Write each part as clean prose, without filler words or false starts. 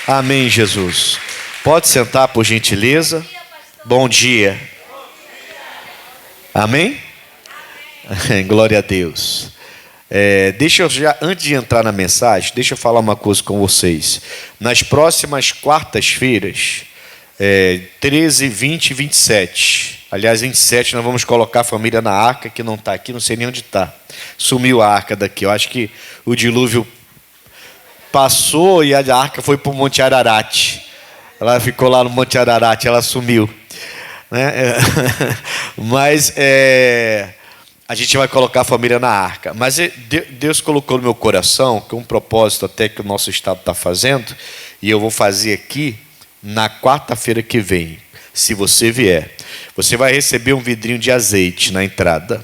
Amém, Jesus. Pode sentar, por gentileza. Bom dia. Amém? Glória a Deus. Deixa eu já, antes de entrar na mensagem, deixa eu falar uma coisa com vocês. Nas próximas quartas-feiras, 13, 20 e 27. Aliás, 27 nós vamos colocar a família na arca, que não está aqui, não sei nem onde está. Sumiu a arca daqui. Eu acho que o dilúvio passou e a arca foi para o Monte Ararat. Ela ficou lá no Monte Ararat, ela sumiu. Né? Mas a gente vai colocar a família na arca. Mas Deus colocou no meu coração, que é um propósito até que o nosso estado está fazendo, e eu vou fazer aqui na quarta-feira que vem. Se você vier, você vai receber um vidrinho de azeite na entrada.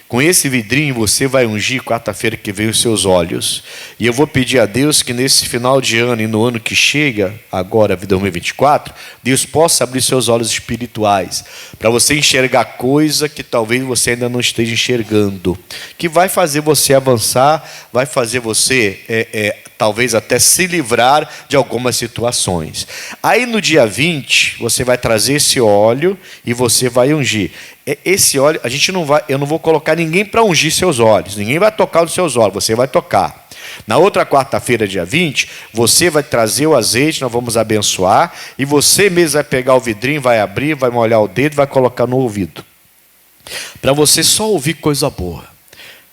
Com esse vidrinho você vai ungir quarta-feira que vem os seus olhos. E eu vou pedir a Deus que nesse final de ano e no ano que chega, agora, 2024, Deus possa abrir seus olhos espirituais, para você enxergar coisa que talvez você ainda não esteja enxergando, que vai fazer você avançar, vai fazer você, talvez até se livrar de algumas situações. Aí no dia 20, você vai trazer esse óleo e você vai ungir. Esse óleo, eu não vou colocar ninguém para ungir seus olhos, ninguém vai tocar nos seus olhos, você vai tocar. Na outra quarta-feira, dia 20, você vai trazer o azeite, nós vamos abençoar, e você mesmo vai pegar o vidrinho, vai abrir, vai molhar o dedo, vai colocar no ouvido, para você só ouvir coisa boa.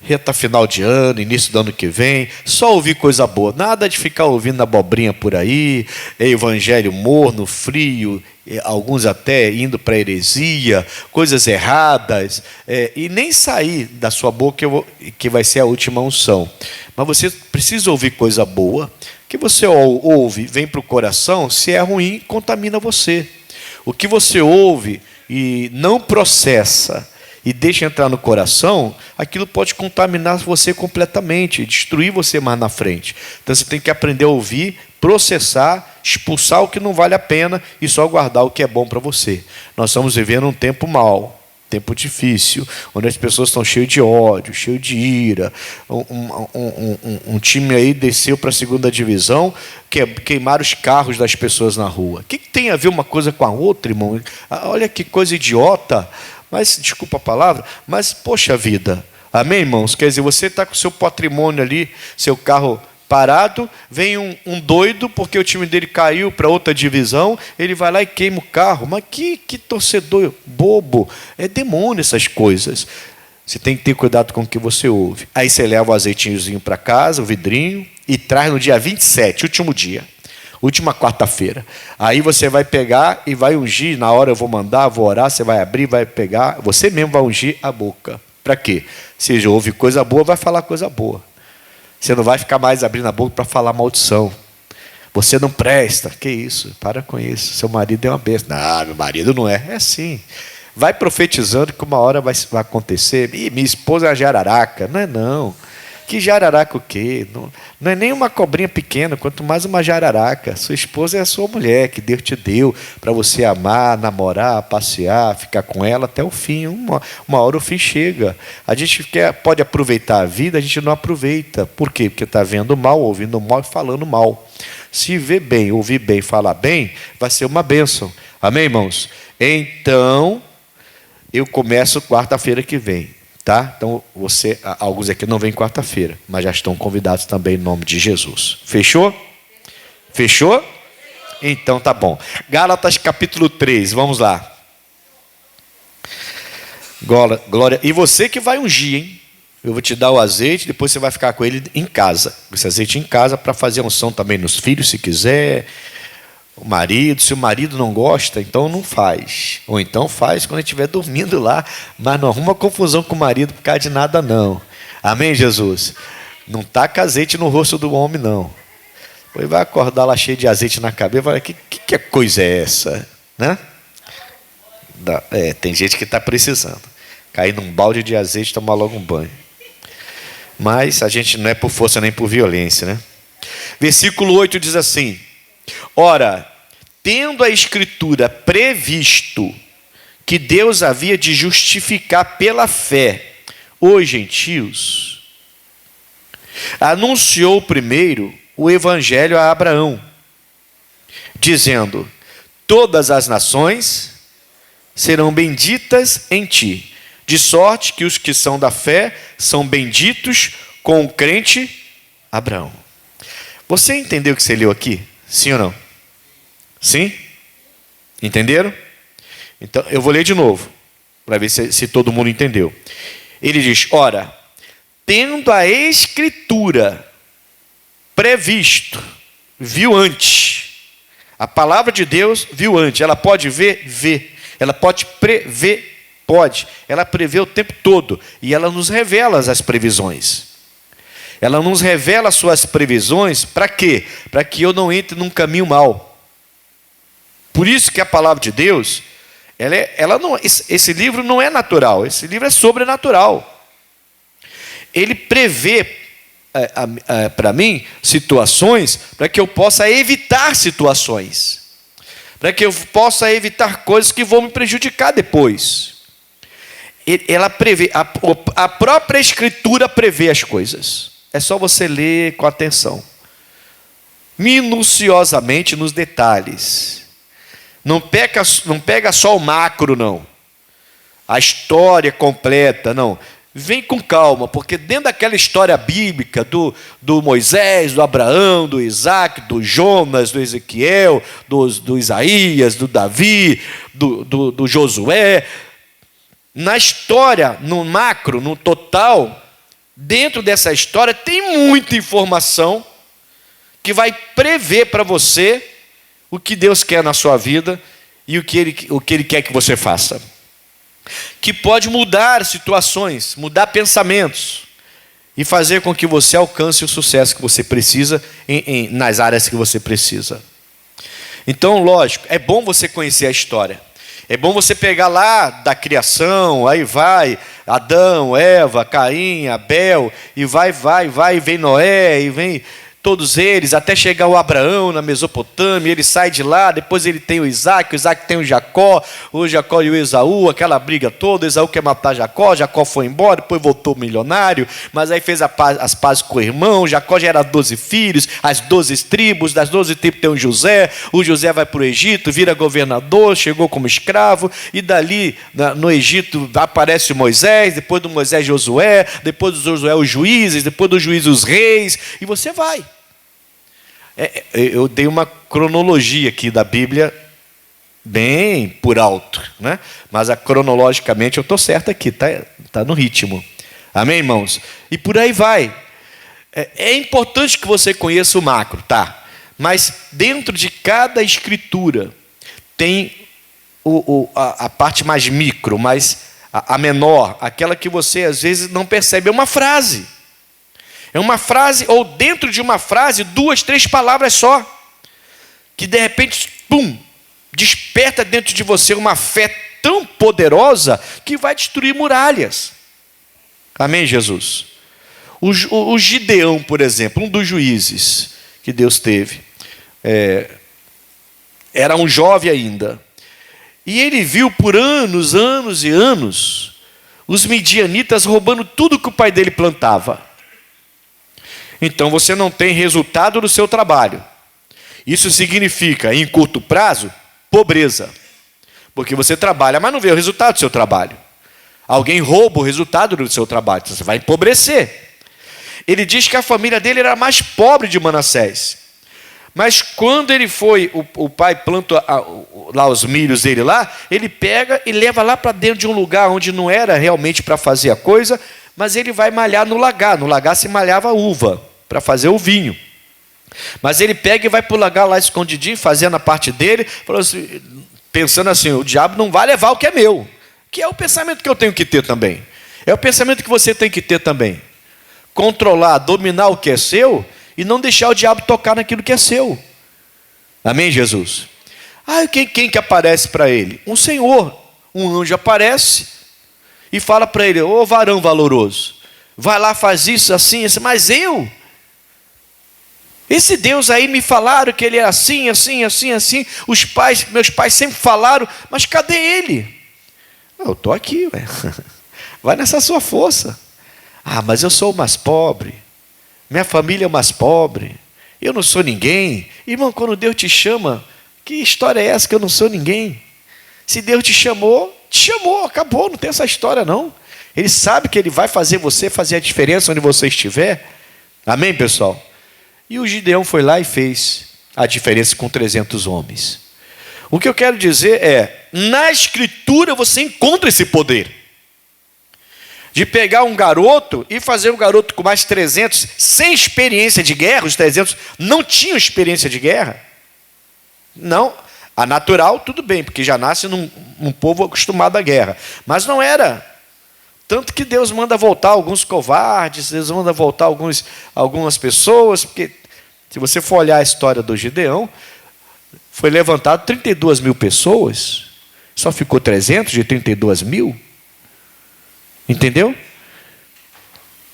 Reta final de ano, início do ano que vem, só ouvir coisa boa, nada de ficar ouvindo abobrinha por aí, evangelho morno, frio, alguns até indo para a heresia, coisas erradas, e nem sair da sua boca que vai ser a última unção. Mas você precisa ouvir coisa boa, que você ouve, vem para o coração, se é ruim, contamina você. O que você ouve e não processa, e deixa entrar no coração, aquilo pode contaminar você completamente, destruir você mais na frente. Então você tem que aprender a ouvir, processar, expulsar o que não vale a pena e só guardar o que é bom para você. Nós estamos vivendo um tempo mau, tempo difícil, onde as pessoas estão cheias de ódio, cheias de ira. Um time aí desceu para a segunda divisão, queimaram os carros das pessoas na rua. O que tem a ver uma coisa com a outra, irmão? Olha que coisa idiota. Mas, desculpa a palavra, mas, poxa vida, amém, irmãos? Quer dizer, você está com o seu patrimônio ali, seu carro parado, vem um doido, porque o time dele caiu para outra divisão, ele vai lá e queima o carro. Mas que torcedor bobo, é demônio essas coisas. Você tem que ter cuidado com o que você ouve. Aí você leva o azeitinhozinho para casa, o vidrinho, e traz no dia 27, último dia. Última quarta-feira. Aí você vai pegar e vai ungir. Na hora eu vou mandar, vou orar, você vai abrir, vai pegar. Você mesmo vai ungir a boca. Para quê? Se ouve coisa boa, vai falar coisa boa. Você não vai ficar mais abrindo a boca para falar maldição. Você não presta. Que isso? Para com isso. Seu marido é uma besta. Não, meu marido não é. É assim. Vai profetizando que uma hora vai acontecer. Ih, minha esposa é uma jararaca. Não é não. Que jararaca o quê? Não é nem uma cobrinha pequena, quanto mais uma jararaca. Sua esposa é a sua mulher, que Deus te deu para você amar, namorar, passear, ficar com ela até o fim. Uma hora o fim chega. A gente pode aproveitar a vida, a gente não aproveita. Por quê? Porque está vendo mal, ouvindo mal e falando mal. Se ver bem, ouvir bem, falar bem, vai ser uma bênção. Amém, irmãos? Então, eu começo quarta-feira que vem. Tá? Então, alguns aqui não vêm quarta-feira, mas já estão convidados também em nome de Jesus. Fechou? Fechou? Então tá bom. Gálatas capítulo 3, vamos lá. Glória. E você que vai ungir, hein? Eu vou te dar o azeite, depois você vai ficar com ele em casa. Esse azeite em casa para fazer unção também nos filhos, se quiser. O marido, se o marido não gosta, então não faz. Ou então faz quando estiver dormindo lá, mas não arruma confusão com o marido por causa de nada, não. Amém, Jesus? Não taca azeite no rosto do homem, não. Depois vai acordar lá cheio de azeite na cabeça, vai falar, que coisa é essa? Né? Tem gente que está precisando. Cair num balde de azeite e tomar logo um banho. Mas a gente não é por força nem por violência, né? Versículo 8 diz assim: ora, tendo a Escritura previsto que Deus havia de justificar pela fé os gentios, anunciou primeiro o evangelho a Abraão, dizendo: todas as nações serão benditas em ti, de sorte que os que são da fé são benditos com o crente Abraão. Você entendeu o que você leu aqui? Sim ou não? Sim? Entenderam? Então, eu vou ler de novo, para ver se todo mundo entendeu. Ele diz: ora, tendo a Escritura previsto, viu antes. A palavra de Deus viu antes. Ela pode ver? Vê. Ela pode prever? Pode. Ela prevê o tempo todo. E ela nos revela as previsões. Ela nos revela as suas previsões para quê? Para que eu não entre num caminho mau. Por isso que a palavra de Deus, esse livro não é natural. Esse livro é sobrenatural. Ele prevê para mim situações para que eu possa evitar situações, para que eu possa evitar coisas que vão me prejudicar depois. Ela prevê, a própria Escritura prevê as coisas. É só você ler com atenção, minuciosamente nos detalhes. Não pega só o macro, não, a história completa, não. Vem com calma, porque dentro daquela história bíblica do Moisés, do Abraão, do Isaac, do Jonas, do Ezequiel, do Isaías, do Davi, do Josué, na história, no macro, no total, dentro dessa história tem muita informação que vai prever para você o que Deus quer na sua vida e o que Ele quer que você faça. Que pode mudar situações, mudar pensamentos e fazer com que você alcance o sucesso que você precisa nas áreas que você precisa. Então, lógico, é bom você conhecer a história. É bom você pegar lá da criação, aí vai Adão, Eva, Caim, Abel, e vai, e vem Noé, e vem todos eles, até chegar o Abraão na Mesopotâmia. Ele sai de lá, depois ele tem o Isaac tem o Jacó e o Esaú, aquela briga toda. Esaú quer matar Jacó foi embora, depois voltou milionário, mas aí fez as pazes com o irmão. Jacó já era 12 filhos, as 12 tribos, das 12 tribos tem o José vai para o Egito, vira governador, chegou como escravo, e dali no Egito aparece o Moisés, depois do Moisés Josué, depois do Josué os juízes, depois do juízes os reis, e você vai. Eu dei uma cronologia aqui da Bíblia, bem por alto, né? Mas cronologicamente eu estou certo aqui, tá no ritmo. Amém, irmãos? E por aí vai. É importante que você conheça o macro, tá? Mas dentro de cada escritura tem a parte mais micro, a menor, aquela que você às vezes não percebe. É uma frase. É uma frase, ou dentro de uma frase, 2, 3 palavras só, que de repente, desperta dentro de você uma fé tão poderosa que vai destruir muralhas. Amém, Jesus? O Gideão, por exemplo, um dos juízes que Deus teve, era um jovem ainda, e ele viu por anos e anos os midianitas roubando tudo que o pai dele plantava. Então você não tem resultado do seu trabalho. Isso significa, em curto prazo, pobreza. Porque você trabalha, mas não vê o resultado do seu trabalho. Alguém rouba o resultado do seu trabalho, então você vai empobrecer. Ele diz que a família dele era a mais pobre de Manassés. Mas quando ele foi, o pai planta lá os milhos dele lá, ele pega e leva lá para dentro de um lugar onde não era realmente para fazer a coisa, mas ele vai malhar no lagar. No lagar se malhava uva, para fazer o vinho. Mas ele pega e vai para o lagar lá escondidinho, fazendo a parte dele, pensando assim: o diabo não vai levar o que é meu. Que é o pensamento que eu tenho que ter também. É o pensamento que você tem que ter também. Controlar, dominar o que é seu e não deixar o diabo tocar naquilo que é seu. Amém, Jesus? Quem que aparece para ele? Um Senhor, um anjo aparece e fala para ele: ô varão valoroso, vai lá, faz isso, assim, assim. Mas esse Deus aí me falaram que ele é assim, assim, assim, assim. Meus pais sempre falaram, mas cadê ele? Eu estou aqui, vai nessa sua força. Mas eu sou o mais pobre, minha família é o mais pobre, eu não sou ninguém. Irmão, quando Deus te chama Que história é essa que eu não sou ninguém? Se Deus te chamou, acabou, não tem essa história não. Ele sabe que Ele vai fazer você fazer a diferença onde você estiver. Amém, pessoal? E o Gideão foi lá e fez a diferença com 300 homens. O que eu quero dizer é, na Escritura você encontra esse poder. De pegar um garoto e fazer um garoto com mais 300, sem experiência de guerra, os 300 não tinham experiência de guerra. Não, a natural tudo bem, porque já nasce num povo acostumado à guerra. Mas não era. Tanto que Deus manda voltar alguns covardes, Deus manda voltar algumas pessoas, porque se você for olhar a história do Gideão, foi levantado 32 mil pessoas, só ficou 300 de 32 mil. Entendeu?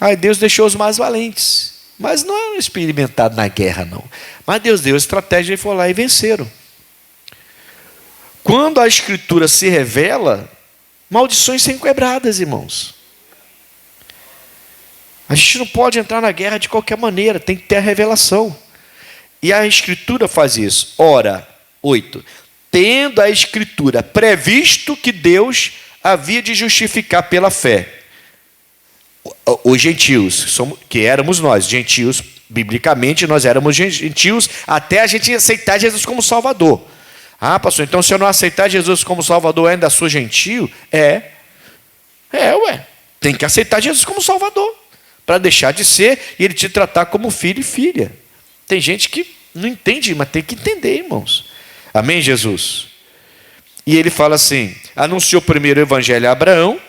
Aí Deus deixou os mais valentes, mas não eram experimentados na guerra não. Mas Deus deu a estratégia e foi lá e venceram. Quando a Escritura se revela, maldições são quebradas, irmãos. A gente não pode entrar na guerra de qualquer maneira, tem que ter a revelação. E a Escritura faz isso. Ora, 8. Tendo a Escritura previsto que Deus havia de justificar pela fé os gentios, que éramos nós, gentios, biblicamente nós éramos gentios, até a gente aceitar Jesus como Salvador. Ah, pastor, então se eu não aceitar Jesus como Salvador, eu ainda sou gentio? Tem que aceitar Jesus como Salvador, para deixar de ser e Ele te tratar como filho e filha. Tem gente que não entende, mas tem que entender, irmãos. Amém, Jesus? E ele fala assim, anunciou primeiro o evangelho a Abraão,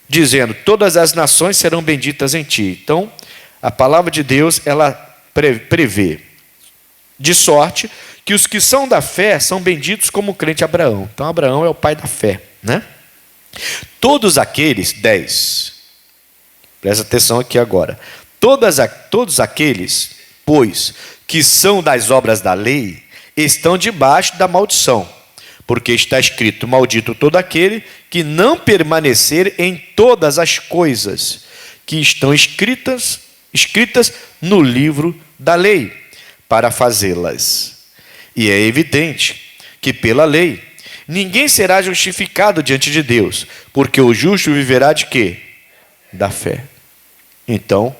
dizendo, todas as nações serão benditas em ti. Então, a palavra de Deus, ela prevê, de sorte que os que são da fé são benditos como o crente Abraão. Então, Abraão é o pai da fé, né? Todos aqueles, 10, presta atenção aqui agora, todos aqueles, pois, que são das obras da lei, estão debaixo da maldição, porque está escrito, maldito todo aquele que não permanecer em todas as coisas que estão escritas no livro da lei, para fazê-las. E é evidente que pela lei ninguém será justificado diante de Deus, porque o justo viverá de quê? Da fé. Então,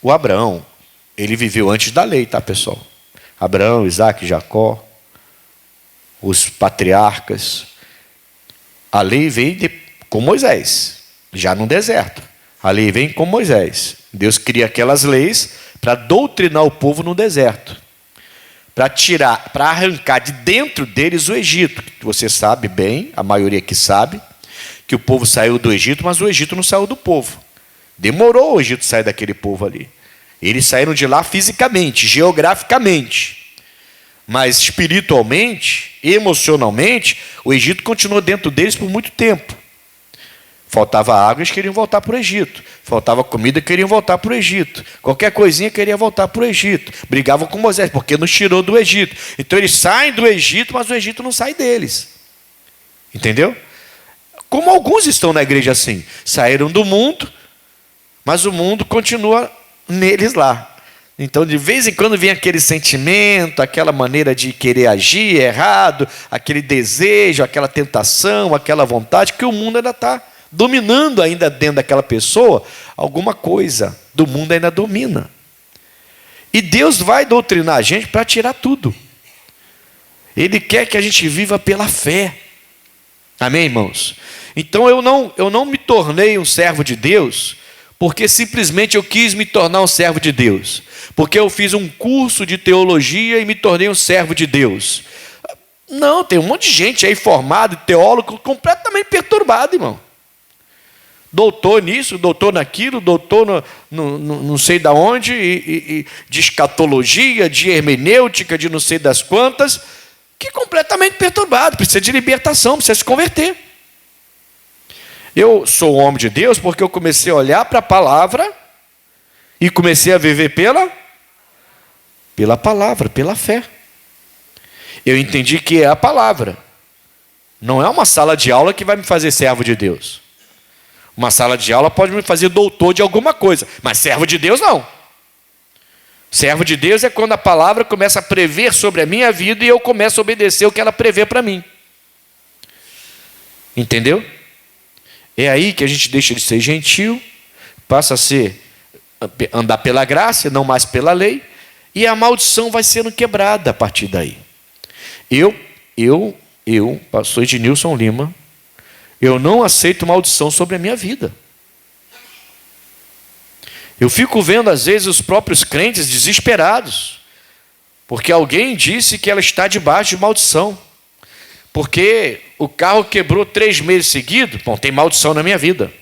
o Abraão, ele viveu antes da lei, tá, pessoal? Abraão, Isaac, Jacó, os patriarcas. A lei veio com Moisés, já no deserto. A lei vem com Moisés. Deus cria aquelas leis para doutrinar o povo no deserto, para arrancar de dentro deles o Egito. Você sabe bem, a maioria que sabe, que o povo saiu do Egito, mas o Egito não saiu do povo. Demorou o Egito sair daquele povo ali. Eles saíram de lá fisicamente, geograficamente. Mas espiritualmente, emocionalmente, o Egito continuou dentro deles por muito tempo. Faltava água, eles queriam voltar para o Egito. Faltava comida, queriam voltar para o Egito. Qualquer coisinha, queria voltar para o Egito. Brigavam com Moisés, porque nos tirou do Egito. Então eles saem do Egito, mas o Egito não sai deles. Entendeu? Como alguns estão na igreja assim. Saíram do mundo, mas o mundo continua neles lá. Então, de vez em quando vem aquele sentimento, aquela maneira de querer agir errado, aquele desejo, aquela tentação, aquela vontade, que o mundo ainda está dominando ainda dentro daquela pessoa, alguma coisa do mundo ainda domina. E Deus vai doutrinar a gente para tirar tudo. Ele quer que a gente viva pela fé. Amém, irmãos? Então, eu não me tornei um servo de Deus porque simplesmente eu quis me tornar um servo de Deus, porque eu fiz um curso de teologia e me tornei um servo de Deus. Não, tem um monte de gente aí formado, teólogo, completamente perturbado, irmão. Doutor nisso, doutor naquilo, doutor não sei da onde, e de escatologia, de hermenêutica, de não sei das quantas, que completamente perturbado, precisa de libertação, precisa se converter. Eu sou um homem de Deus porque eu comecei a olhar para a palavra e comecei a viver pela palavra, pela fé. Eu entendi que é a palavra. Não é uma sala de aula que vai me fazer servo de Deus. Uma sala de aula pode me fazer doutor de alguma coisa, mas servo de Deus não. Servo de Deus é quando a palavra começa a prever sobre a minha vida e eu começo a obedecer o que ela prevê para mim. Entendeu? É aí que a gente deixa de ser gentil, passa a andar pela graça, não mais pela lei, e a maldição vai sendo quebrada a partir daí. Eu, pastor Ednilson Lima, eu não aceito maldição sobre a minha vida. Eu fico vendo às vezes os próprios crentes desesperados, porque alguém disse que ela está debaixo de maldição, porque o carro quebrou 3 meses seguidos. Bom, tem maldição na minha vida.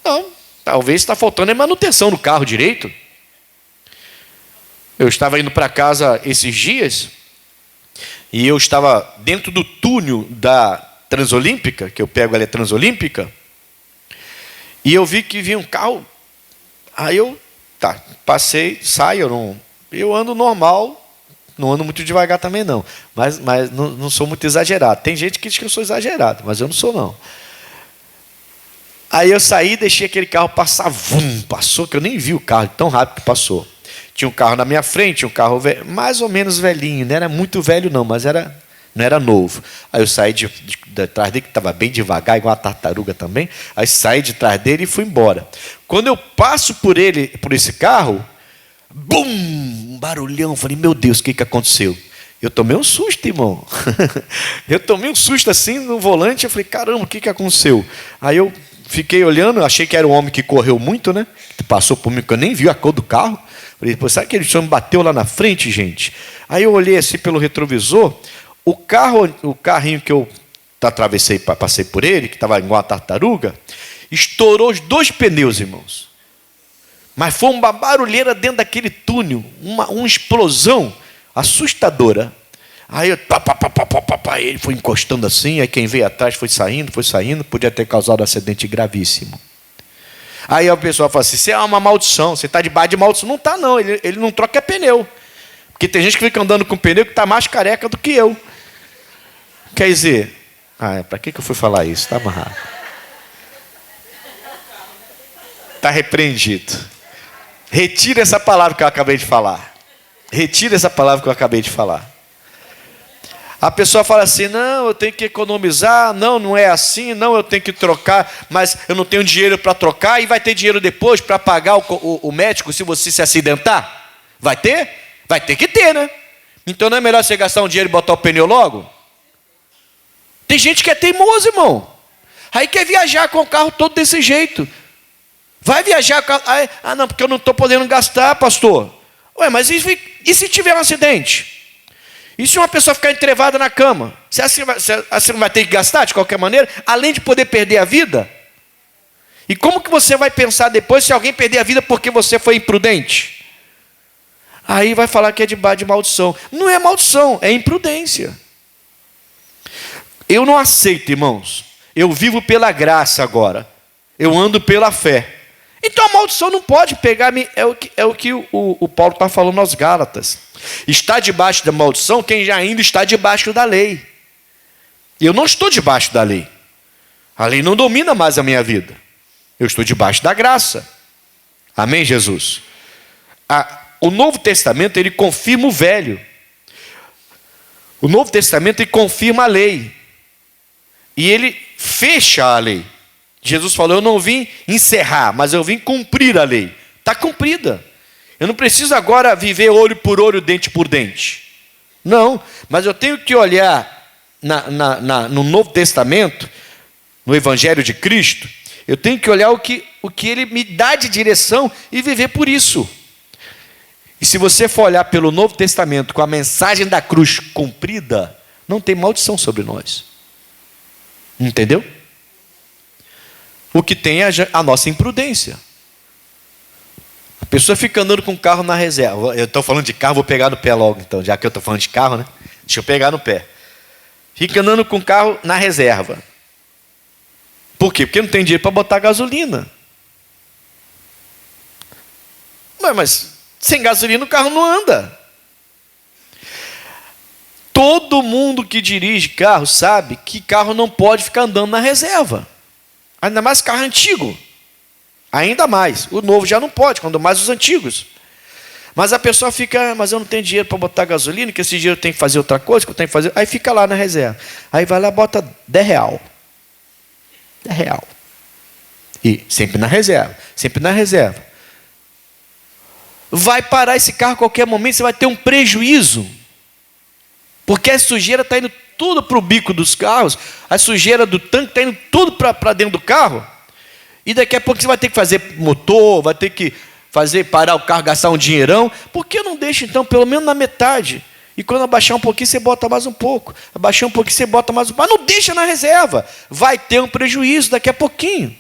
Não, talvez está faltando a manutenção do carro direito. Eu estava indo para casa esses dias, e eu estava dentro do túnel da Transolímpica, que eu pego ali a Transolímpica, e eu vi que vinha um carro. Aí eu passei, saio, eu ando normal, não ando muito devagar também não, mas não sou muito exagerado. Tem gente que diz que eu sou exagerado, mas eu não sou não. Aí eu saí, deixei aquele carro passar, passou, que eu nem vi o carro, tão rápido que passou. Tinha um carro na minha frente, um carro mais ou menos velhinho, não era muito velho não, mas não era novo. Aí eu saí de trás dele, que estava bem devagar, igual uma tartaruga também. Aí saí de trás dele e fui embora. Quando eu passo por esse carro, bum, um barulhão. Falei, meu Deus, o que aconteceu? Eu tomei um susto, irmão. Eu tomei um susto assim no volante. Eu falei, caramba, o que aconteceu? Aí eu fiquei olhando, achei que era um homem que correu muito, né? Passou por mim, porque eu nem vi a cor do carro. Falei, pô, sabe que ele só me bateu lá na frente, gente? Aí eu olhei assim pelo retrovisor. O carrinho que eu passei por ele, que estava igual uma tartaruga, estourou os 2 pneus, irmãos. Mas foi uma barulheira dentro daquele túnel, uma explosão assustadora. Aí ele foi encostando assim, aí quem veio atrás foi saindo, podia ter causado um acidente gravíssimo. Aí o pessoal fala assim, isso é uma maldição, você está debaixo de maldição. Não está não, ele não troca pneu. Porque tem gente que fica andando com pneu que está mais careca do que eu. Quer dizer, para que eu fui falar isso? Está amarrado. Está repreendido. Retira essa palavra que eu acabei de falar. Retira essa palavra que eu acabei de falar. A pessoa fala assim, não, eu tenho que economizar, não é assim, não, eu tenho que trocar, mas eu não tenho dinheiro para trocar, e vai ter dinheiro depois para pagar o médico se você se acidentar? Vai ter? Vai ter que ter, né? Então não é melhor você gastar um dinheiro e botar o pneu logo? Tem gente que é teimoso, irmão. Aí quer viajar com o carro todo desse jeito. Vai viajar com o carro. Não, porque eu não estou podendo gastar, pastor. Ué, mas e se tiver um acidente? E se uma pessoa ficar entrevada na cama? Você não vai ter que gastar de qualquer maneira? Além de poder perder a vida? E como que você vai pensar depois se alguém perder a vida porque você foi imprudente? Aí vai falar que é debaixo de maldição. Não é maldição, é imprudência. Eu não aceito, irmãos. Eu vivo pela graça agora. Eu ando pela fé. Então a maldição não pode pegar-me. É o que o Paulo está falando aos Gálatas. Está debaixo da maldição quem já ainda está debaixo da lei. Eu não estou debaixo da lei. A lei não domina mais a minha vida. Eu estou debaixo da graça. Amém, Jesus? O Novo Testamento, ele confirma o Velho. O Novo Testamento, ele confirma a lei. E ele fecha a lei. Jesus falou, eu não vim encerrar, mas eu vim cumprir a lei. Está cumprida. Eu não preciso agora viver olho por olho, dente por dente. Não, mas eu tenho que olhar no Novo Testamento, no Evangelho de Cristo, eu tenho que olhar o que ele me dá de direção e viver por isso. E se você for olhar pelo Novo Testamento com a mensagem da cruz cumprida, não tem maldição sobre nós. Entendeu? O que tem é a nossa imprudência. A pessoa fica andando com o carro na reserva. Eu estou falando de carro, vou pegar no pé logo então, já que eu estou falando de carro, né? Deixa eu pegar no pé. Fica andando com o carro na reserva. Por quê? Porque não tem dinheiro para botar gasolina. Mas sem gasolina o carro não anda. Todo mundo que dirige carro sabe que carro não pode ficar andando na reserva. Ainda mais carro antigo. Ainda mais. O novo já não pode, quando mais os antigos. Mas a pessoa fica, mas eu não tenho dinheiro para botar gasolina, que esse dinheiro eu tenho que fazer outra coisa, que eu tenho que fazer. Aí fica lá na reserva. Aí vai lá e bota R$10. R$10. E sempre na reserva, sempre na reserva. Vai parar esse carro a qualquer momento, você vai ter um prejuízo. Porque a sujeira está indo tudo para o bico dos carros, a sujeira do tanque está indo tudo para dentro do carro. E daqui a pouco você vai ter que fazer motor, vai ter que parar o carro, gastar um dinheirão. Por que não deixa então, pelo menos na metade? E quando abaixar um pouquinho, você bota mais um pouco. Abaixar um pouquinho, você bota mais um pouco. Mas não deixa na reserva. Vai ter um prejuízo daqui a pouquinho.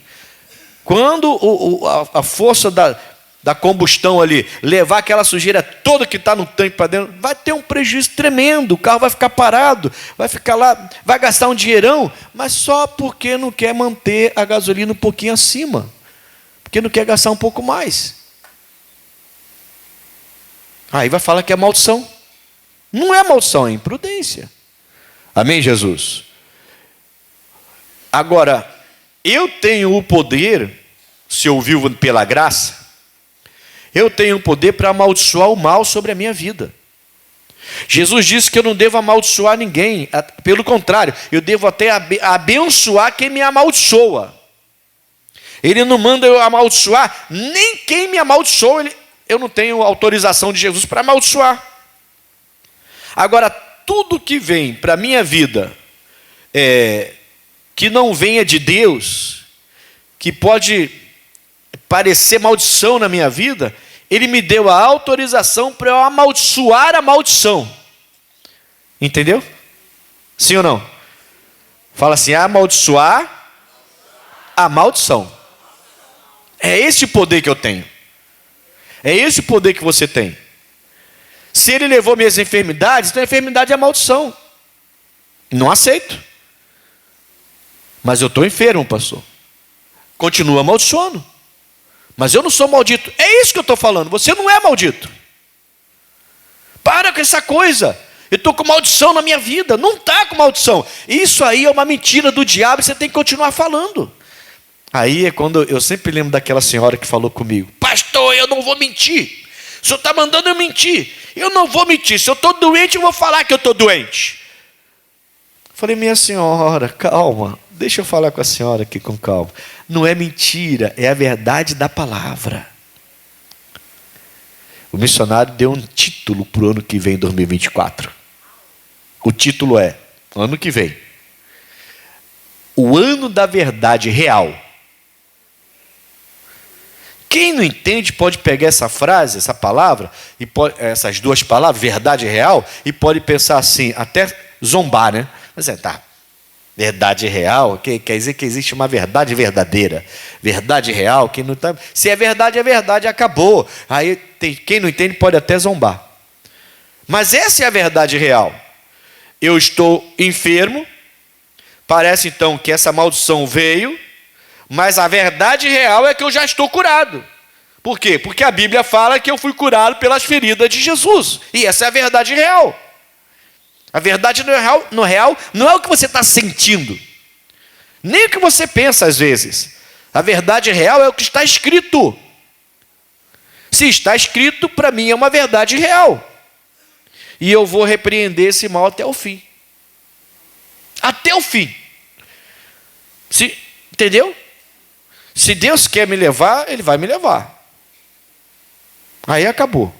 Quando a força da combustão ali levar aquela sujeira toda que está no tanque para dentro, vai ter um prejuízo tremendo. O carro vai ficar parado, vai ficar lá, vai gastar um dinheirão, mas só porque não quer manter a gasolina um pouquinho acima. Porque não quer gastar um pouco mais. Aí vai falar que é maldição. Não é maldição, é imprudência. Amém, Jesus? Agora, eu tenho o poder, se eu vivo pela graça, eu tenho o poder para amaldiçoar o mal sobre a minha vida. Jesus disse que eu não devo amaldiçoar ninguém. Pelo contrário, eu devo até abençoar quem me amaldiçoa. Ele não manda eu amaldiçoar nem quem me amaldiçoa. Eu não tenho autorização de Jesus para amaldiçoar. Agora, tudo que vem para a minha vida, que não venha de Deus, que pode parecer maldição na minha vida, Ele me deu a autorização para eu amaldiçoar a maldição. Entendeu? Sim ou não? Fala assim, amaldiçoar a maldição. É esse poder que eu tenho. É esse poder que você tem. Se Ele levou minhas enfermidades, então a enfermidade é maldição. Não aceito. Mas eu estou enfermo, pastor. Continua amaldiçoando. Mas eu não sou maldito. É isso que eu estou falando. Você não é maldito. Para com essa coisa. Eu estou com maldição na minha vida. Não está com maldição. Isso aí é uma mentira do diabo e você tem que continuar falando. Aí é quando eu sempre lembro daquela senhora que falou comigo: pastor, eu não vou mentir. O senhor está mandando eu mentir. Eu não vou mentir. Se eu estou doente, eu vou falar que eu estou doente. Falei, minha senhora, calma. Deixa eu falar com a senhora aqui com calma. Não é mentira, é a verdade da palavra. O missionário deu um título para o ano que vem, 2024. O título é, ano que vem, o ano da verdade real. Quem não entende pode pegar essa frase, essa palavra, essas duas palavras, verdade real, e pode pensar assim, até zombar, né? Mas tá, verdade real, quer dizer que existe uma verdade verdadeira. Verdade real, quem não tá, se é verdade, acabou. Aí quem não entende pode até zombar. Mas essa é a verdade real. Eu estou enfermo, parece então que essa maldição veio, mas a verdade real é que eu já estou curado. Por quê? Porque a Bíblia fala que eu fui curado pelas feridas de Jesus. E essa é a verdade real. A verdade no real não é o que você está sentindo, nem o que você pensa às vezes. A verdade real é o que está escrito. Se está escrito, para mim é uma verdade real. E eu vou repreender esse mal até o fim. Até o fim. Entendeu? Se Deus quer me levar, Ele vai me levar. Aí acabou.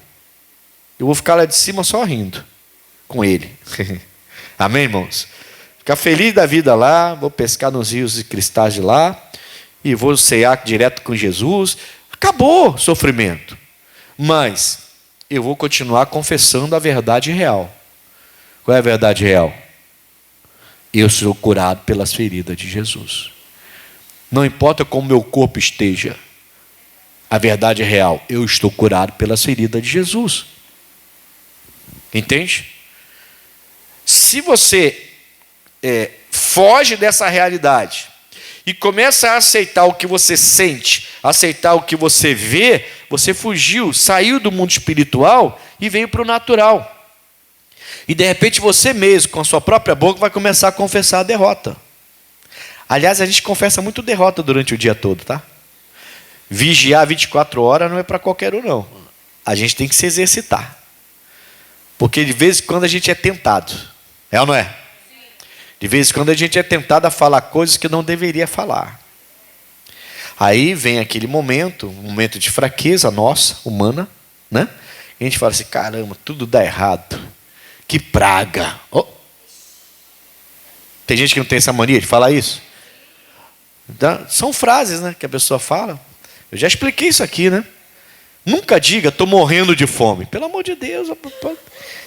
Eu vou ficar lá de cima só rindo com Ele. Amém, irmãos? Ficar feliz da vida lá, vou pescar nos rios e cristais de lá, e vou cear direto com Jesus. Acabou o sofrimento. Mas eu vou continuar confessando a verdade real. Qual é a verdade real? Eu sou curado pelas feridas de Jesus. Não importa como meu corpo esteja, a verdade é real. Eu estou curado pelas feridas de Jesus. Entende? Se você foge dessa realidade e começa a aceitar o que você sente, aceitar o que você vê, você fugiu, saiu do mundo espiritual e veio para o natural. E de repente você mesmo, com a sua própria boca, vai começar a confessar a derrota. Aliás, a gente confessa muito derrota durante o dia todo, tá? Vigiar 24 horas não é para qualquer um, não. a gente tem que se exercitar. Porque de vez em quando a gente é tentado. É ou não é? De vez em quando a gente é tentado a falar coisas que não deveria falar. Aí vem aquele momento, um momento de fraqueza nossa, humana, né? E a gente fala assim, caramba, tudo dá errado. Que praga. Oh. Tem gente que não tem essa mania de falar isso. Então, são frases, né, que a pessoa fala. Eu já expliquei isso aqui, né? Nunca diga, estou morrendo de fome. Pelo amor de Deus,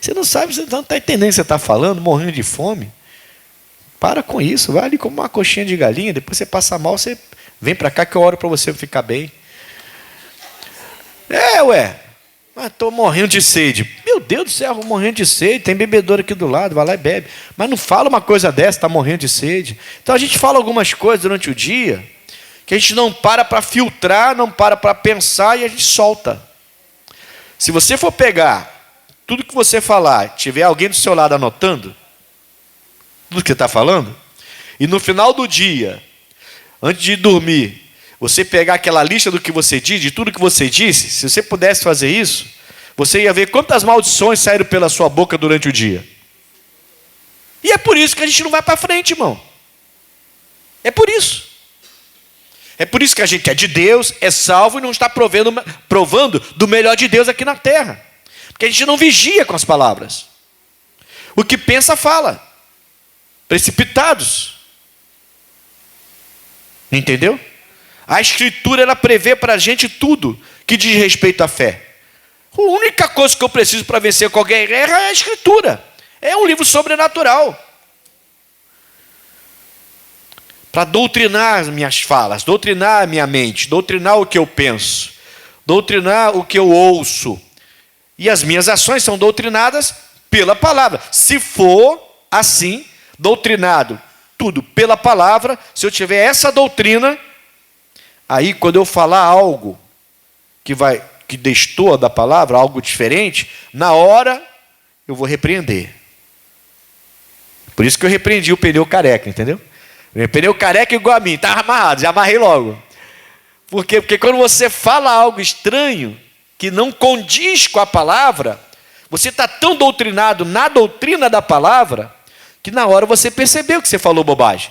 você não sabe, você não está entendendo o que você está falando, morrendo de fome. Para com isso, vai ali como uma coxinha de galinha, depois você passa mal, você vem para cá que eu oro para você ficar bem. Mas estou morrendo de sede. Meu Deus do céu, morrendo de sede, tem bebedouro aqui do lado, vai lá e bebe. Mas não fala uma coisa dessa, está morrendo de sede. Então a gente fala algumas coisas durante o dia, que a gente não para filtrar, não para pensar e a gente solta. Se você for pegar tudo que você falar, tiver alguém do seu lado anotando, tudo que você está falando, e no final do dia, antes de dormir, você pegar aquela lista do que você diz, de tudo que você disse, se você pudesse fazer isso, você ia ver quantas maldições saíram pela sua boca durante o dia. E é por isso que a gente não vai para frente, irmão. É por isso. É por isso que a gente é de Deus, é salvo e não está provando do melhor de Deus aqui na terra. Porque a gente não vigia com as palavras. O que pensa, fala. Precipitados. Entendeu? A Escritura, ela prevê para a gente tudo que diz respeito à fé. A única coisa que eu preciso para vencer qualquer guerra é a Escritura. É um livro sobrenatural. Para doutrinar as minhas falas, doutrinar a minha mente, doutrinar o que eu penso, doutrinar o que eu ouço. E as minhas ações são doutrinadas pela palavra. Se for assim, doutrinado tudo pela palavra, se eu tiver essa doutrina, aí quando eu falar algo que destoa da palavra, algo diferente, na hora eu vou repreender. Por isso que eu repreendi o pneu careca, entendeu? O pneu careca é igual a mim, está amarrado, já amarrei logo. Por quê? Porque quando você fala algo estranho, que não condiz com a palavra, você está tão doutrinado na doutrina da palavra, que na hora você percebeu que você falou bobagem.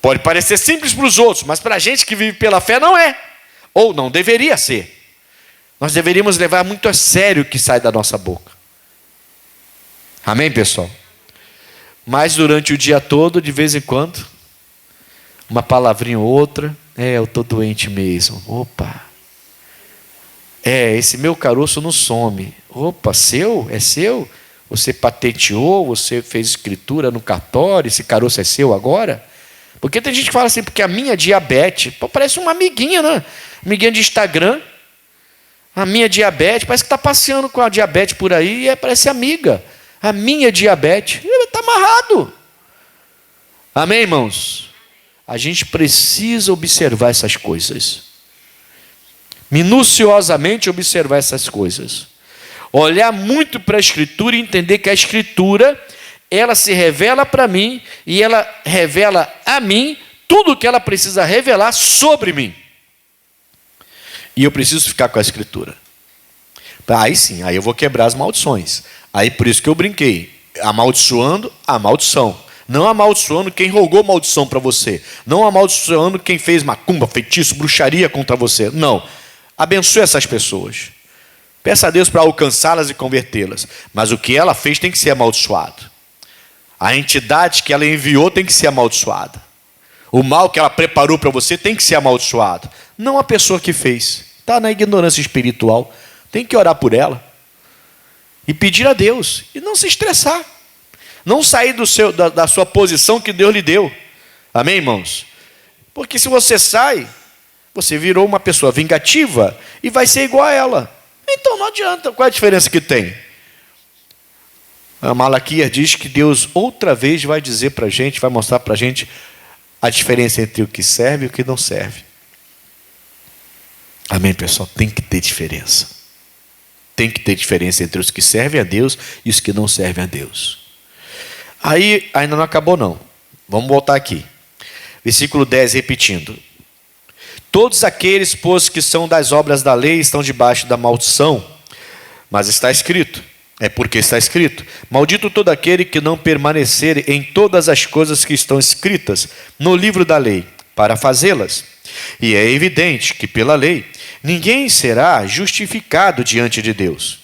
Pode parecer simples para os outros, mas para a gente que vive pela fé não é. Ou não deveria ser. Nós deveríamos levar muito a sério o que sai da nossa boca. Amém, pessoal? Mas durante o dia todo, de vez em quando, uma palavrinha ou outra, eu estou doente mesmo. Opa! Esse meu caroço não some. Opa, seu? É seu? Você patenteou, você fez escritura no cartório, esse caroço é seu agora? Porque tem gente que fala assim, porque a minha diabetes, parece uma amiguinha, né? Amiguinha de Instagram. A minha diabetes, parece que está passeando com a diabetes por aí e parece amiga. A minha diabetes, está amarrado. Amém, irmãos? A gente precisa observar essas coisas. Minuciosamente observar essas coisas. Olhar muito para a Escritura e entender que a Escritura, ela se revela para mim e ela revela a mim tudo o que ela precisa revelar sobre mim. E eu preciso ficar com a Escritura. Aí sim, aí eu vou quebrar as maldições. Aí por isso que eu brinquei. Amaldiçoando a maldição. Não amaldiçoando quem rogou maldição para você. Não amaldiçoando quem fez macumba, feitiço, bruxaria contra você. Não. Abençoe essas pessoas. Peça a Deus para alcançá-las e convertê-las. Mas o que ela fez tem que ser amaldiçoado. A entidade que ela enviou tem que ser amaldiçoada. O mal que ela preparou para você tem que ser amaldiçoado. Não a pessoa que fez. Está na ignorância espiritual. Tem que orar por ela. E pedir a Deus. E não se estressar. Não sair da sua posição que Deus lhe deu. Amém, irmãos? Porque se você sai, você virou uma pessoa vingativa e vai ser igual a ela. Então não adianta. Qual é a diferença que tem? A Malaquias diz que Deus outra vez vai dizer para a gente, vai mostrar para a gente a diferença entre o que serve e o que não serve. Amém, pessoal? Tem que ter diferença. Tem que ter diferença entre os que servem a Deus e os que não servem a Deus. Aí, ainda não acabou não. Vamos voltar aqui. Versículo 10, repetindo. Todos aqueles, pois, que são das obras da lei estão debaixo da maldição. Mas está escrito, é porque está escrito: maldito todo aquele que não permanecer em todas as coisas que estão escritas no livro da lei, para fazê-las. E é evidente que pela lei ninguém será justificado diante de Deus,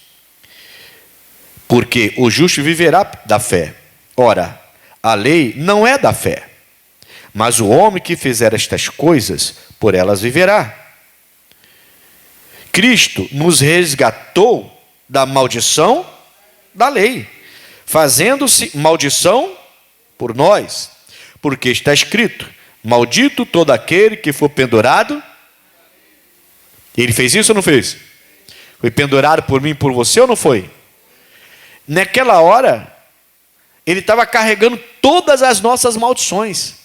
porque o justo viverá da fé. Ora, a lei não é da fé, mas o homem que fizer estas coisas, por elas viverá. Cristo nos resgatou da maldição da lei, fazendo-se maldição por nós, porque está escrito: maldito todo aquele que for pendurado. Ele fez isso ou não fez? Foi pendurado por mim e por você ou não foi? Naquela hora, ele estava carregando todas as nossas maldições.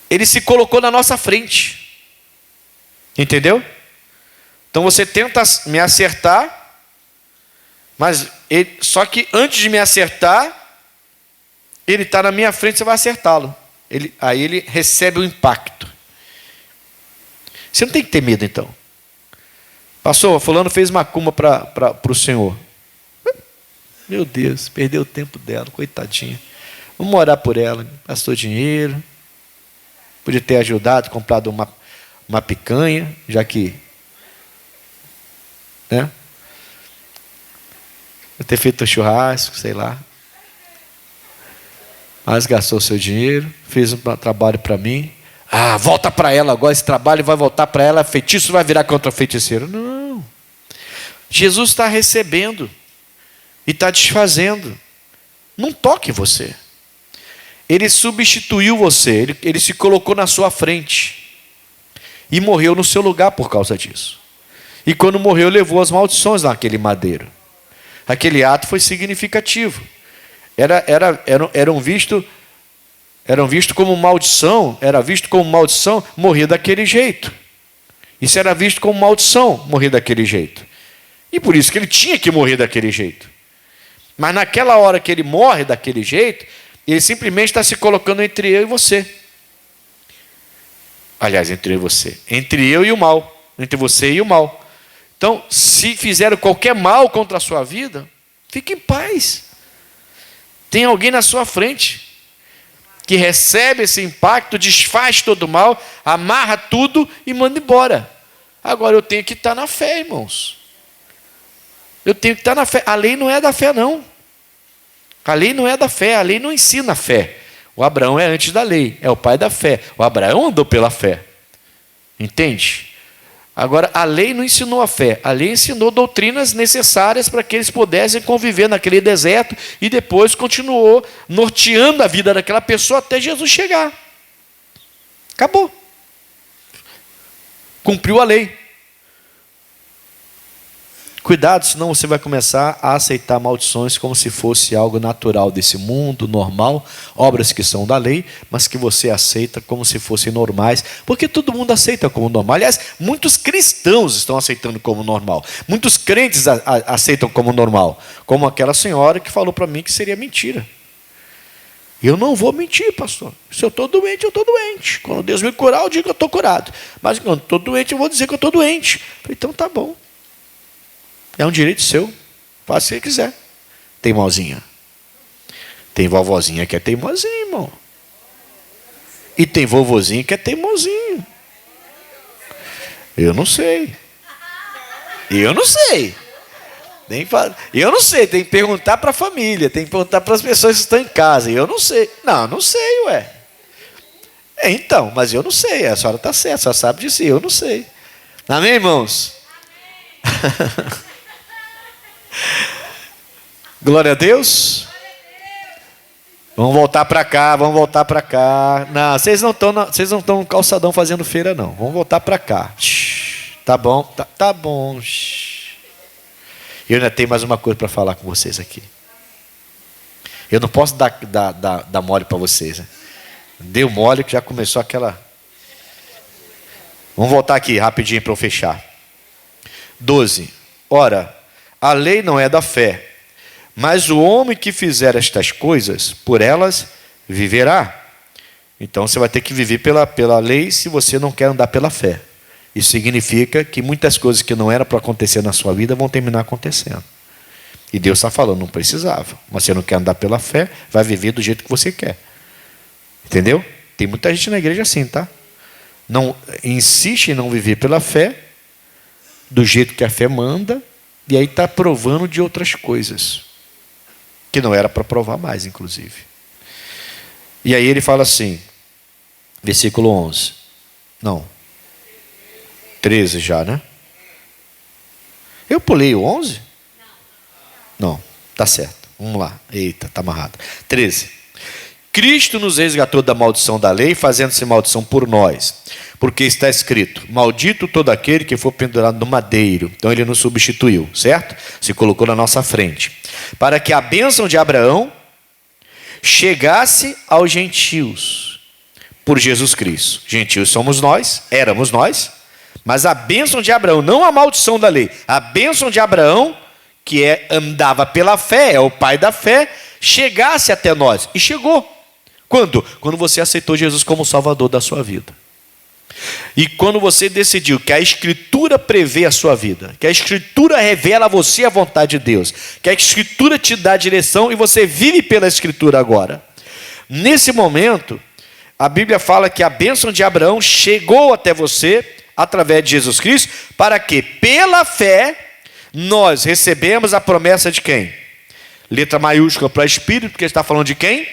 Ele se colocou na nossa frente. Entendeu? Então você tenta me acertar, mas só que antes de me acertar, ele está na minha frente, você vai acertá-lo. Aí ele recebe o impacto. Você não tem que ter medo, então. Pastor, fulano fez macumba para o senhor. Meu Deus, perdeu o tempo dela, coitadinha. Vamos orar por ela. Gastou dinheiro. Podia ter ajudado, comprado uma picanha, já que... né? Ter feito um churrasco, sei lá. Mas gastou seu dinheiro, fez um trabalho para mim. Ah, volta para ela agora, esse trabalho vai voltar para ela, feitiço vai virar contra feiticeiro. Não. Jesus está recebendo e está desfazendo. Não toque você. Ele substituiu você, ele se colocou na sua frente e morreu no seu lugar por causa disso. E quando morreu, levou as maldições naquele madeiro. Aquele ato foi significativo. Eram visto como maldição, era visto como maldição morrer daquele jeito. Isso era visto como maldição, morrer daquele jeito. E por isso que ele tinha que morrer daquele jeito. Mas naquela hora que ele morre daquele jeito, ele simplesmente está se colocando entre eu e você. Aliás, entre eu e você. Entre eu e o mal. Entre você e o mal. Então, se fizeram qualquer mal contra a sua vida, fique em paz. Tem alguém na sua frente que recebe esse impacto, desfaz todo o mal, amarra tudo e manda embora. Agora eu tenho que estar na fé, irmãos. Eu tenho que estar na fé. A lei não é da fé, não. A lei não é da fé, a lei não ensina a fé. O Abraão é antes da lei, é o pai da fé. O Abraão andou pela fé. Entende? Agora, a lei não ensinou a fé, a lei ensinou doutrinas necessárias para que eles pudessem conviver naquele deserto e depois continuou norteando a vida daquela pessoa até Jesus chegar. Acabou. Cumpriu a lei. Cuidado, senão você vai começar a aceitar maldições como se fosse algo natural desse mundo, normal, obras que são da lei, mas que você aceita como se fossem normais, porque todo mundo aceita como normal. Aliás, muitos cristãos estão aceitando como normal, muitos crentes aceitam como normal, como aquela senhora que falou para mim que seria mentira. Eu não vou mentir, pastor. Se eu estou doente, eu estou doente. Quando Deus me curar, eu digo que eu estou curado. Mas quando estou doente, eu vou dizer que eu estou doente. Falei, então tá bom. É um direito seu. Faça o que você quiser. Teimosinha. Tem vovozinha que é teimosinha, irmão. E tem vovozinho que é teimosinho. Eu não sei. Eu não sei. Eu não sei. Tem que perguntar para a família. Tem que perguntar para as pessoas que estão em casa. Eu não sei. Não sei, ué. Então, mas eu não sei. A senhora está certa. A senhora sabe disso. Eu não sei. Amém, irmãos? Glória a Deus. Vamos voltar para cá, vamos voltar para cá. Não, vocês não estão no calçadão fazendo feira, não. Vamos voltar para cá. Tá bom, tá bom. Eu ainda tenho mais uma coisa para falar com vocês aqui. Eu não posso dar mole para vocês, né? Deu mole que já começou aquela... Vamos voltar aqui rapidinho para eu fechar. 12. Ora, a lei não é da fé, mas o homem que fizer estas coisas, por elas viverá. Então você vai ter que viver pela lei se você não quer andar pela fé. Isso significa que muitas coisas que não eram para acontecer na sua vida vão terminar acontecendo. E Deus está falando, não precisava. Mas você não quer andar pela fé, vai viver do jeito que você quer. Entendeu? Tem muita gente na igreja assim, tá? Não insiste em não viver pela fé, do jeito que a fé manda, e aí está provando de outras coisas, que não era para provar mais, inclusive. E aí ele fala assim, versículo 11. Não. 13 já, né? Eu pulei o 11? Não, tá certo. Vamos lá. Eita, tá amarrado. 13. Cristo nos resgatou da maldição da lei, fazendo-se maldição por nós. Porque está escrito, maldito todo aquele que for pendurado no madeiro. Então ele nos substituiu, certo? Se colocou na nossa frente. Para que a bênção de Abraão chegasse aos gentios, por Jesus Cristo. Gentios somos nós, éramos nós, mas a bênção de Abraão, não a maldição da lei, a bênção de Abraão, que andava pela fé, é o pai da fé, chegasse até nós. E chegou. Quando? Quando você aceitou Jesus como Salvador da sua vida. E quando você decidiu que a Escritura prevê a sua vida, que a Escritura revela a você a vontade de Deus, que a Escritura te dá direção e você vive pela Escritura agora. Nesse momento, a Bíblia fala que a bênção de Abraão chegou até você através de Jesus Cristo, para que pela fé nós recebemos a promessa de quem? Letra maiúscula para Espírito, porque está falando de quem?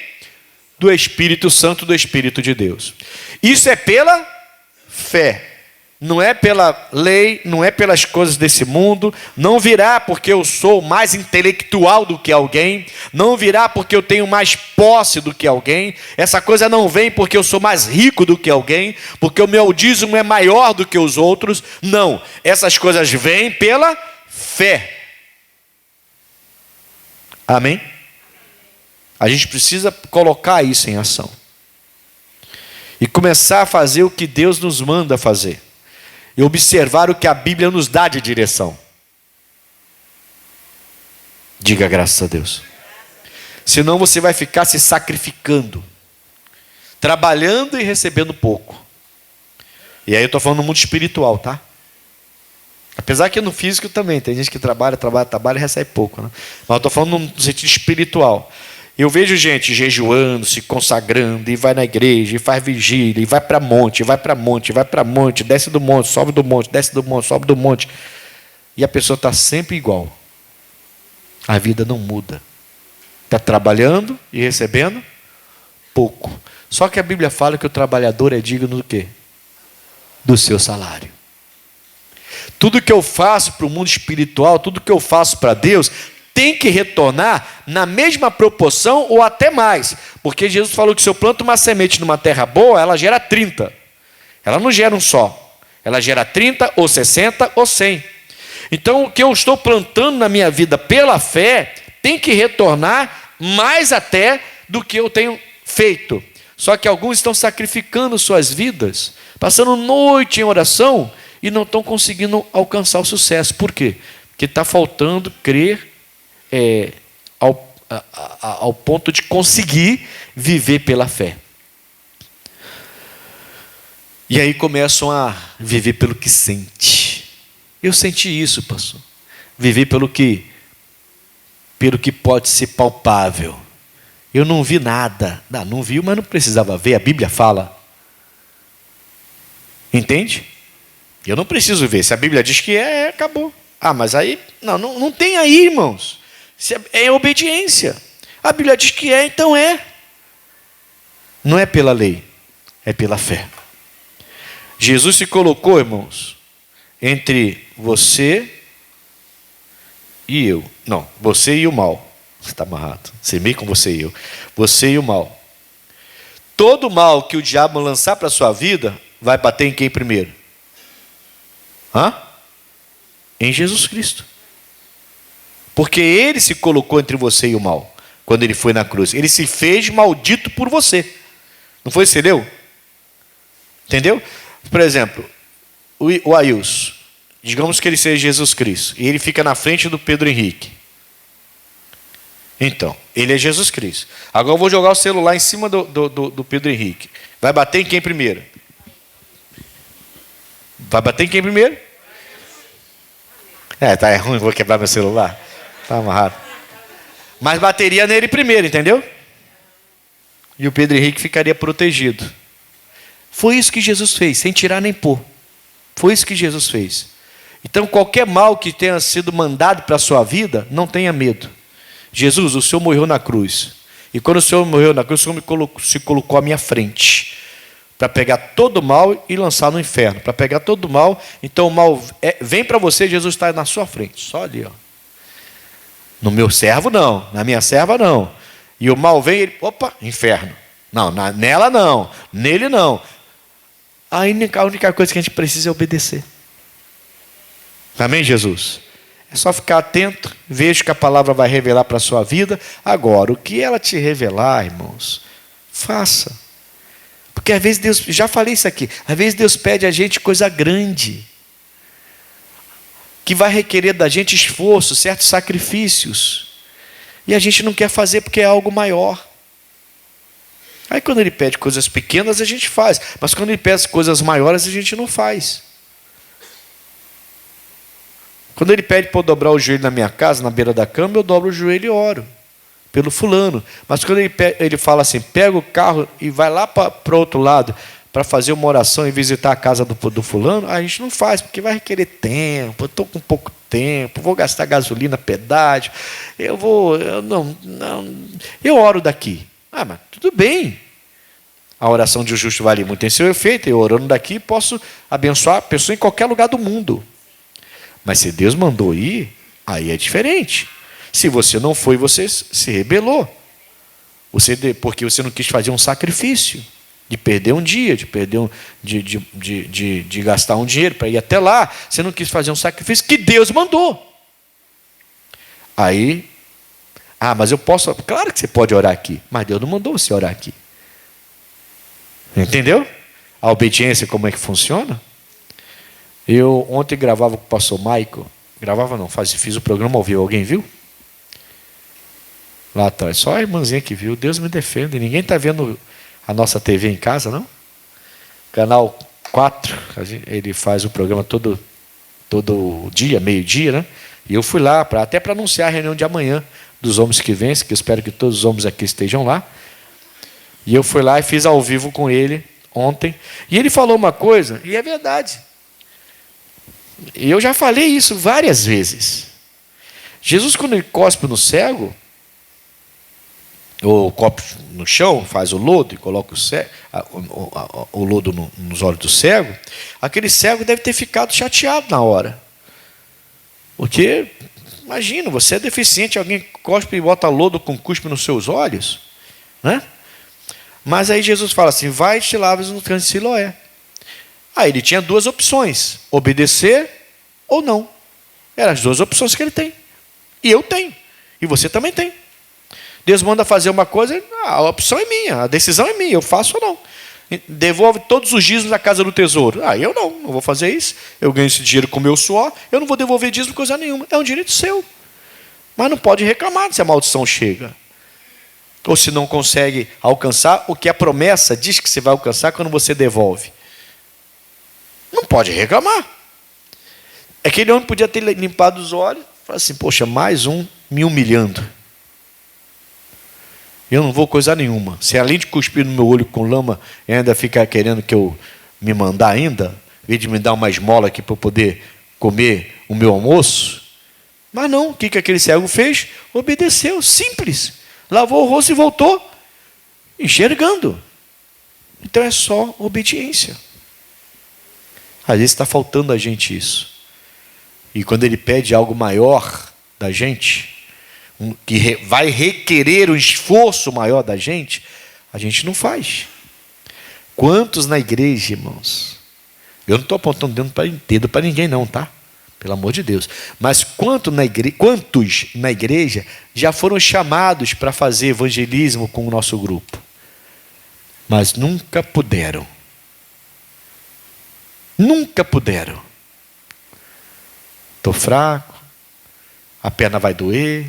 Do Espírito Santo, do Espírito de Deus. Isso é pela fé, não é pela lei, não é pelas coisas desse mundo, não virá porque eu sou mais intelectual do que alguém, não virá porque eu tenho mais posse do que alguém, essa coisa não vem porque eu sou mais rico do que alguém, porque o meu dízimo é maior do que os outros, não, essas coisas vêm pela fé. Amém? A gente precisa colocar isso em ação. E começar a fazer o que Deus nos manda fazer. E observar o que a Bíblia nos dá de direção. Diga graças a Deus. Senão você vai ficar se sacrificando. Trabalhando e recebendo pouco. E aí eu estou falando no mundo espiritual, tá? Apesar que no físico também. Tem gente que trabalha e recebe pouco, né? Mas eu estou falando no sentido espiritual. Eu vejo gente jejuando, se consagrando, e vai na igreja, e faz vigília, e vai para monte, desce do monte, sobe do monte, desce do monte, sobe do monte. E a pessoa está sempre igual. A vida não muda. Está trabalhando e recebendo pouco. Só que a Bíblia fala que o trabalhador é digno do quê? Do seu salário. Tudo que eu faço para o mundo espiritual, tudo que eu faço para Deus, tem que retornar na mesma proporção ou até mais. Porque Jesus falou que se eu planto uma semente numa terra boa, ela gera 30. Ela não gera um só. Ela gera 30, ou 60, ou 100. Então, o que eu estou plantando na minha vida pela fé, tem que retornar mais até do que eu tenho feito. Só que alguns estão sacrificando suas vidas, passando noite em oração, e não estão conseguindo alcançar o sucesso. Por quê? Porque está faltando crer ao ponto de conseguir viver pela fé. E aí começam a viver pelo que sente. Eu senti isso, pastor. Viver pelo que pode ser palpável. Eu não vi nada. Não vi, mas não precisava ver. A Bíblia fala. Entende? Eu não preciso ver. Se a Bíblia diz que acabou. Mas aí, não tem aí, irmãos. É obediência. A Bíblia diz que então é. Não é pela lei, é pela fé. Jesus se colocou, irmãos, entre você e eu. Não, você e o mal. Você está amarrado. Você meio com você e eu. Você e o mal. Todo mal que o diabo lançar para a sua vida, vai bater em quem primeiro? Em Jesus Cristo. Porque ele se colocou entre você e o mal, quando ele foi na cruz. Ele se fez maldito por você. Não foi, você leu? Entendeu? Por exemplo, o Ailson, digamos que ele seja Jesus Cristo, e ele fica na frente do Pedro Henrique. Então, ele é Jesus Cristo. Agora eu vou jogar o celular em cima do Pedro Henrique. Vai bater em quem primeiro? Vai bater em quem primeiro? Tá ruim, vou quebrar meu celular. Tá amarrado. Mas bateria nele primeiro, entendeu? E o Pedro Henrique ficaria protegido. Foi isso que Jesus fez, sem tirar nem pôr. Foi isso que Jesus fez. Então, qualquer mal que tenha sido mandado para a sua vida, não tenha medo. Jesus, o Senhor morreu na cruz. E quando o Senhor morreu na cruz, o Senhor se colocou à minha frente. Para pegar todo o mal e lançar no inferno. Para pegar todo o mal. Então o mal vem para você, Jesus está na sua frente. Só ali, ó. No meu servo não. Na minha serva não. E o mal vem, ele, opa, inferno. Não, nela não. Nele não. A única coisa que a gente precisa é obedecer. Amém, Jesus? É só ficar atento, veja que a palavra vai revelar para a sua vida. Agora, o que ela te revelar, irmãos, faça. Porque às vezes Deus, já falei isso aqui, às vezes Deus pede a gente coisa grande, que vai requerer da gente esforço, certos sacrifícios, e a gente não quer fazer porque é algo maior. Aí quando Ele pede coisas pequenas a gente faz, mas quando Ele pede coisas maiores a gente não faz. Quando Ele pede para eu dobrar o joelho na minha casa, na beira da cama, eu dobro o joelho e oro pelo fulano. Mas quando ele fala assim, pega o carro e vai lá para o outro lado para fazer uma oração e visitar a casa do fulano, a gente não faz, porque vai requerer tempo, eu estou com pouco tempo, vou gastar gasolina, pedágio, eu oro daqui. Mas tudo bem. A oração de um justo vale muito, tem seu efeito, eu orando daqui posso abençoar a pessoa em qualquer lugar do mundo. Mas se Deus mandou ir, aí é diferente. Se você não foi, você se rebelou. Porque você não quis fazer um sacrifício, de perder um dia, de gastar um dinheiro para ir até lá. Você não quis fazer um sacrifício que Deus mandou. Aí, mas eu posso. Claro que você pode orar aqui, mas Deus não mandou você orar aqui. Entendeu? A obediência, como é que funciona? Eu ontem gravava com o pastor Michael. Gravava não, fiz o programa ao vivo. Alguém viu? Lá atrás, só a irmãzinha que viu. Deus me defenda. Ninguém está vendo a nossa TV em casa, não? Canal 4, ele faz o programa todo dia, meio-dia, né? E eu fui lá, até para anunciar a reunião de amanhã dos homens que vencem, que eu espero que todos os homens aqui estejam lá. E eu fui lá e fiz ao vivo com ele ontem. E ele falou uma coisa, e é verdade. E eu já falei isso várias vezes. Jesus, quando ele cospe no cego, ou copo no chão, faz o lodo e coloca o lodo nos olhos do cego, aquele cego deve ter ficado chateado na hora. Porque, imagina, você é deficiente, alguém cospe e bota lodo com cuspe nos seus olhos, né? Mas aí Jesus fala assim, vai e te lavas no tanque de Siloé. Aí ele tinha duas opções, obedecer ou não. Eram as duas opções que ele tem. E eu tenho. E você também tem. Deus manda fazer uma coisa, a opção é minha, a decisão é minha, eu faço ou não. Devolve todos os dízimos da casa do tesouro. Eu não vou fazer isso. Eu ganho esse dinheiro com o meu suor, eu não vou devolver dízimo coisa nenhuma. É um direito seu. Mas não pode reclamar se a maldição chega. Ou se não consegue alcançar o que a promessa diz que você vai alcançar quando você devolve. Não pode reclamar. Aquele homem podia ter limpado os olhos e falar assim, poxa, mais um me humilhando. Eu não vou coisa nenhuma. Se além de cuspir no meu olho com lama, ainda fica querendo que eu me mandar ainda, em vez de me dar uma esmola aqui para eu poder comer o meu almoço. Mas não, o que aquele cego fez? Obedeceu, simples. Lavou o rosto e voltou, enxergando. Então é só obediência. Às vezes está faltando a gente isso. E quando ele pede algo maior da gente, que vai requerer um esforço maior da gente, a gente não faz. Quantos na igreja, irmãos? Eu não estou apontando dedo para ninguém não, tá? Pelo amor de Deus. Mas quantos na igreja já foram chamados para fazer evangelismo com o nosso grupo? Mas nunca puderam. Nunca puderam. Estou fraco, a perna vai doer.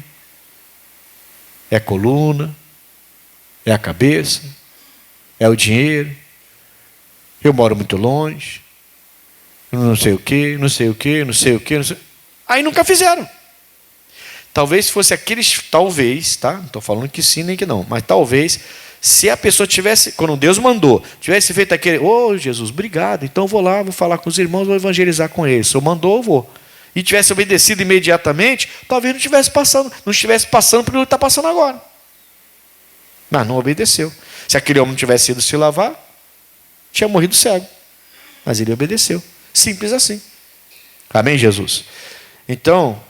É a coluna, é a cabeça, é o dinheiro, eu moro muito longe, não sei o que, não sei o que, não sei o que, não sei... Aí nunca fizeram. Talvez fosse aqueles, talvez, tá? Não estou falando que sim nem que não, mas talvez, se a pessoa tivesse, quando Deus mandou, tivesse feito aquele, ô Jesus, obrigado, então eu vou lá, vou falar com os irmãos, vou evangelizar com eles. Se eu mandou, eu vou. E tivesse obedecido imediatamente, talvez não estivesse passando por ele está passando agora. Mas não obedeceu. Se aquele homem não tivesse ido se lavar, tinha morrido cego. Mas ele obedeceu. Simples assim. Amém, Jesus? Então,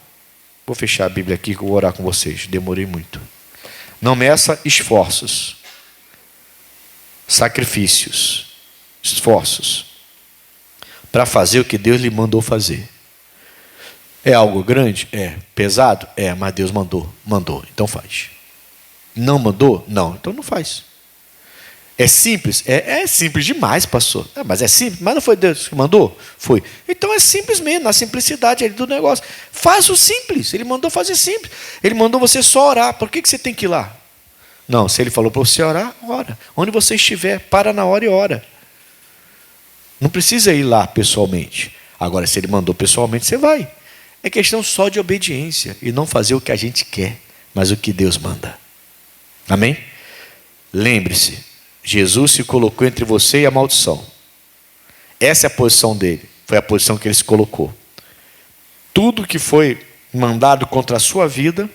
vou fechar a Bíblia aqui, que eu vou orar com vocês. Demorei muito. Não meça esforços, sacrifícios, esforços, para fazer o que Deus lhe mandou fazer. É algo grande? É. Pesado? É, mas Deus mandou. Mandou, então faz. Não mandou? Não, então não faz. É simples? É simples demais, pastor. Mas é simples, mas não foi Deus que mandou? Foi. Então é simples mesmo, na simplicidade do negócio. Faz o simples, ele mandou fazer simples. Ele mandou você só orar, por que você tem que ir lá? Não, se ele falou para você orar, ora. Onde você estiver, para na hora e ora. Não precisa ir lá pessoalmente. Agora, se ele mandou pessoalmente, você vai. É questão só de obediência e não fazer o que a gente quer, mas o que Deus manda. Amém? Lembre-se, Jesus se colocou entre você e a maldição. Essa é a posição dele, foi a posição que ele se colocou. Tudo que foi mandado contra a sua vida,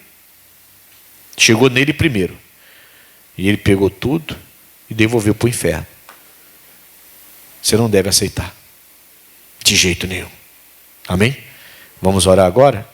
chegou nele primeiro. E ele pegou tudo e devolveu para o inferno. Você não deve aceitar, de jeito nenhum. Amém? Vamos orar agora?